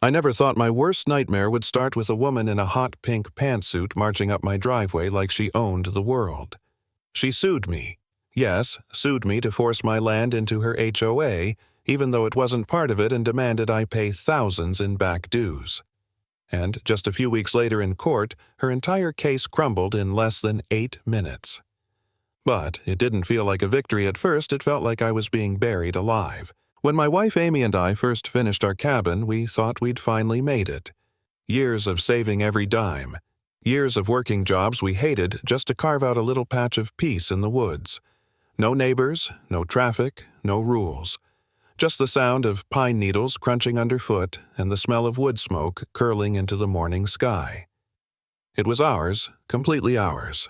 I never thought my worst nightmare would start with a woman in a hot pink pantsuit marching up my driveway like she owned the world. She sued me. Yes, sued me to force my land into her HOA, even though it wasn't part of it, and demanded I pay thousands in back dues. And just a few weeks later in court, her entire case crumbled in less than 8 minutes. But it didn't feel like a victory at first. It felt like I was being buried alive. When my wife Amy and I first finished our cabin, we thought we'd finally made it. Years of saving every dime. Years of working jobs we hated just to carve out a little patch of peace in the woods. No neighbors, no traffic, no rules. Just the sound of pine needles crunching underfoot and the smell of wood smoke curling into the morning sky. It was ours, completely ours.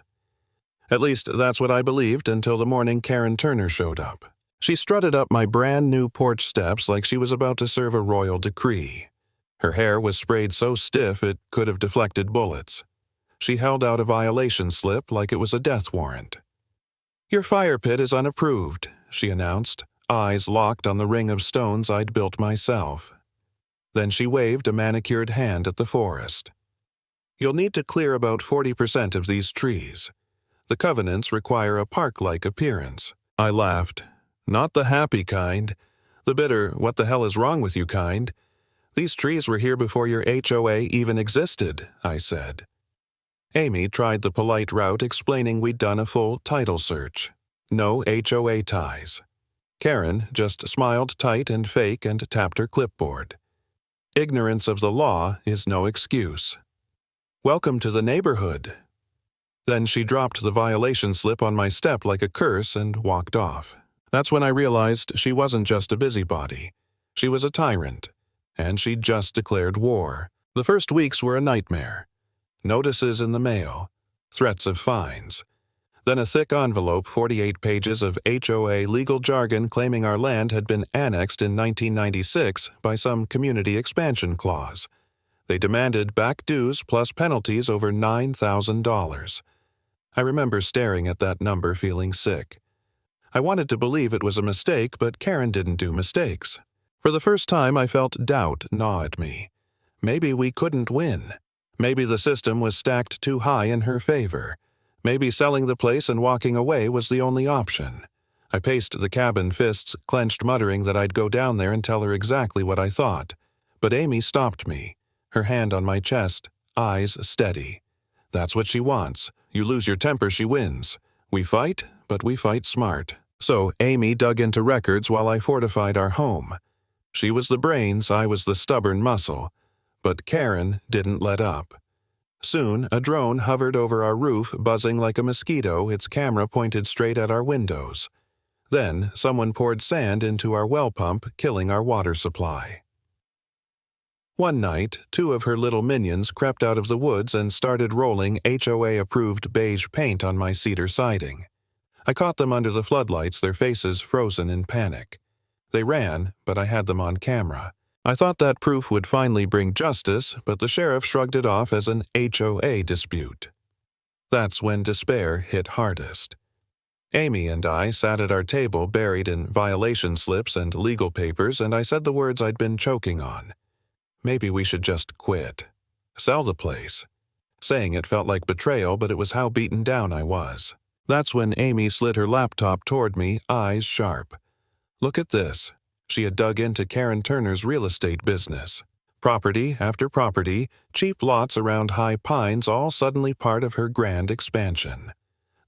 At least that's what I believed until the morning Karen Turner showed up. She strutted up my brand new porch steps like she was about to serve a royal decree. Her hair was sprayed so stiff it could have deflected bullets. She held out a violation slip like it was a death warrant. "Your fire pit is unapproved," she announced, eyes locked on the ring of stones I'd built myself. Then she waved a manicured hand at the forest. "You'll need to clear about 40% of these trees. The covenants require a park-like appearance." I laughed. "Not the happy kind. The bitter, what the hell is wrong with you kind. These trees were here before your HOA even existed," I said. Amy tried the polite route, explaining we'd done a full title search. No HOA ties. Karen just smiled tight and fake and tapped her clipboard. Ignorance of the law is no excuse. "Welcome to the neighborhood." Then she dropped the violation slip on my step like a curse and walked off. That's when I realized she wasn't just a busybody. She was a tyrant. And she'd just declared war. The first weeks were a nightmare. Notices in the mail. Threats of fines. Then a thick envelope, 48 pages of HOA legal jargon claiming our land had been annexed in 1996 by some community expansion clause. They demanded back dues plus penalties over $9,000. I remember staring at that number feeling sick. I wanted to believe it was a mistake, but Karen didn't do mistakes. For the first time, I felt doubt gnaw at me. Maybe we couldn't win. Maybe the system was stacked too high in her favor. Maybe selling the place and walking away was the only option. I paced the cabin, fists clenched, muttering that I'd go down there and tell her exactly what I thought. But Amy stopped me, her hand on my chest, eyes steady. "That's what she wants. You lose your temper, she wins. We fight, but we fight smart." So Amy dug into records while I fortified our home. She was the brains, I was the stubborn muscle. But Karen didn't let up. Soon, a drone hovered over our roof, buzzing like a mosquito, its camera pointed straight at our windows. Then, someone poured sand into our well pump, killing our water supply. One night, 2 of her little minions crept out of the woods and started rolling HOA-approved beige paint on my cedar siding. I caught them under the floodlights, their faces frozen in panic. They ran, but I had them on camera. I thought that proof would finally bring justice, but the sheriff shrugged it off as an HOA dispute. That's when despair hit hardest. Amy and I sat at our table buried in violation slips and legal papers, and I said the words I'd been choking on. Maybe we should just quit. Sell the place. Saying it felt like betrayal, but it was how beaten down I was. That's when Amy slid her laptop toward me, eyes sharp. "Look at this." She had dug into Karen Turner's real estate business. Property after property, cheap lots around high pines, all suddenly part of her grand expansion.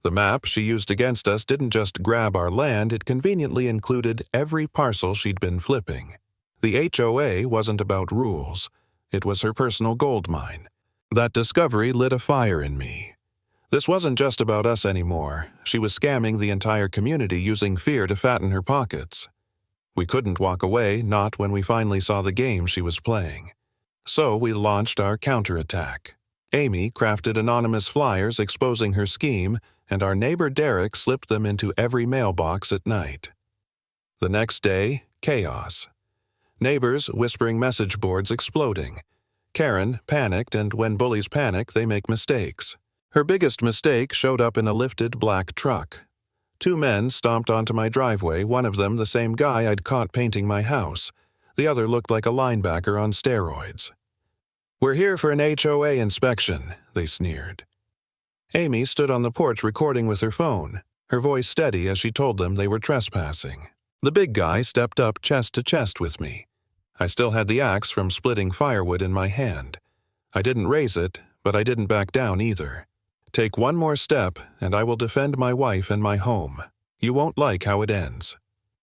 The map she used against us didn't just grab our land, it conveniently included every parcel she'd been flipping. The HOA wasn't about rules. It was her personal gold mine. That discovery lit a fire in me. This wasn't just about us anymore. She was scamming the entire community using fear to fatten her pockets. We couldn't walk away, not when we finally saw the game she was playing. So we launched our counterattack. Amy crafted anonymous flyers exposing her scheme, and our neighbor Derek slipped them into every mailbox at night. The next day, chaos. Neighbors whispering message boards exploding. Karen panicked, and when bullies panic, they make mistakes. Her biggest mistake showed up in a lifted black truck. 2 men stomped onto my driveway, one of them the same guy I'd caught painting my house. The other looked like a linebacker on steroids. "We're here for an HOA inspection," they sneered. Amy stood on the porch recording with her phone, her voice steady as she told them they were trespassing. The big guy stepped up chest to chest with me. I still had the axe from splitting firewood in my hand. I didn't raise it, but I didn't back down either. "Take one more step, and I will defend my wife and my home. You won't like how it ends."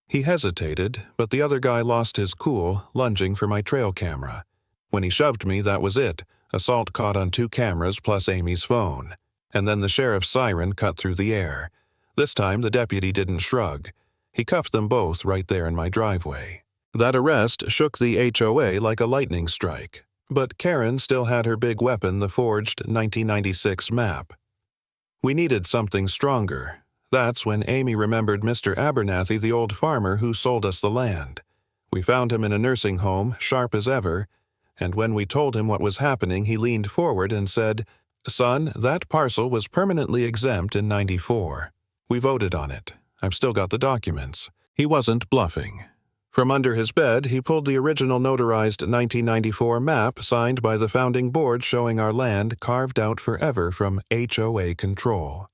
He hesitated, but the other guy lost his cool, lunging for my trail camera. When he shoved me, that was it. Assault caught on 2 cameras plus Amy's phone. And then the sheriff's siren cut through the air. This time the deputy didn't shrug. He cuffed them both right there in my driveway. That arrest shook the HOA like a lightning strike. But Karen still had her big weapon, the forged 1996 map. We needed something stronger. That's when Amy remembered Mr. Abernathy, the old farmer who sold us the land. We found him in a nursing home, sharp as ever, and when we told him what was happening, he leaned forward and said, "Son, that parcel was permanently exempt in '94. We voted on it. I've still got the documents." He wasn't bluffing. From under his bed, he pulled the original notarized 1994 map signed by the founding board showing our land carved out forever from HOA control.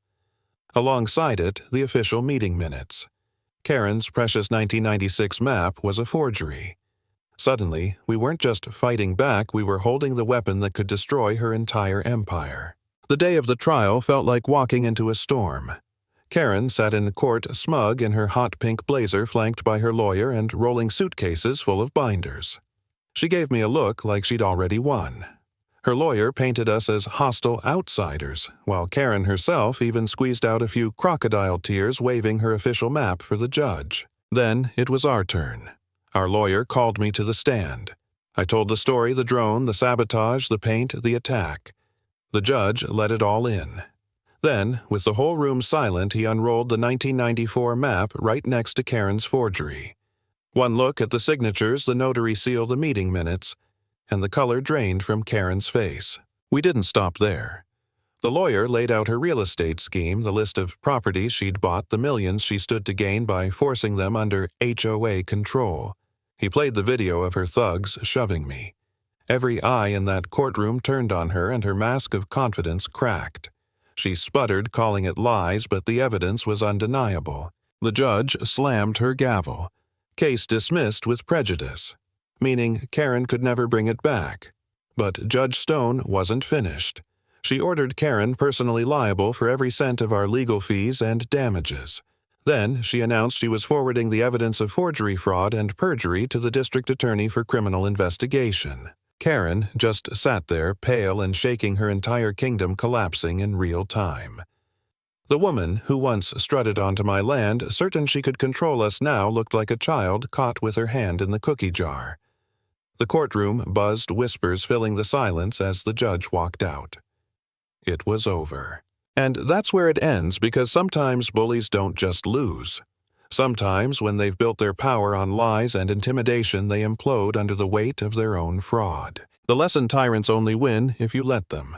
Alongside it, the official meeting minutes. Karen's precious 1996 map was a forgery. Suddenly, we weren't just fighting back, we were holding the weapon that could destroy her entire empire. The day of the trial felt like walking into a storm. Karen sat in court smug in her hot pink blazer flanked by her lawyer and rolling suitcases full of binders. She gave me a look like she'd already won. Her lawyer painted us as hostile outsiders, while Karen herself even squeezed out a few crocodile tears waving her official map for the judge. Then it was our turn. Our lawyer called me to the stand. I told the story, the drone, the sabotage, the paint, the attack. The judge let it all in. Then, with the whole room silent, he unrolled the 1994 map right next to Karen's forgery. One look at the signatures, the notary sealed the meeting minutes, and the color drained from Karen's face. We didn't stop there. The lawyer laid out her real estate scheme, the list of properties she'd bought, the millions she stood to gain by forcing them under HOA control. He played the video of her thugs shoving me. Every eye in that courtroom turned on her and her mask of confidence cracked. She sputtered, calling it lies, but the evidence was undeniable. The judge slammed her gavel. Case dismissed with prejudice, meaning Karen could never bring it back. But Judge Stone wasn't finished. She ordered Karen personally liable for every cent of our legal fees and damages. Then she announced she was forwarding the evidence of forgery, fraud, and perjury to the district attorney for criminal investigation. Karen just sat there, pale and shaking, her entire kingdom collapsing in real time. The woman who once strutted onto my land, certain she could control us now, looked like a child caught with her hand in the cookie jar. The courtroom buzzed, whispers filling the silence as the judge walked out. It was over. And that's where it ends, because sometimes bullies don't just lose. Sometimes, when they've built their power on lies and intimidation, they implode under the weight of their own fraud. The lesson: tyrants only win if you let them.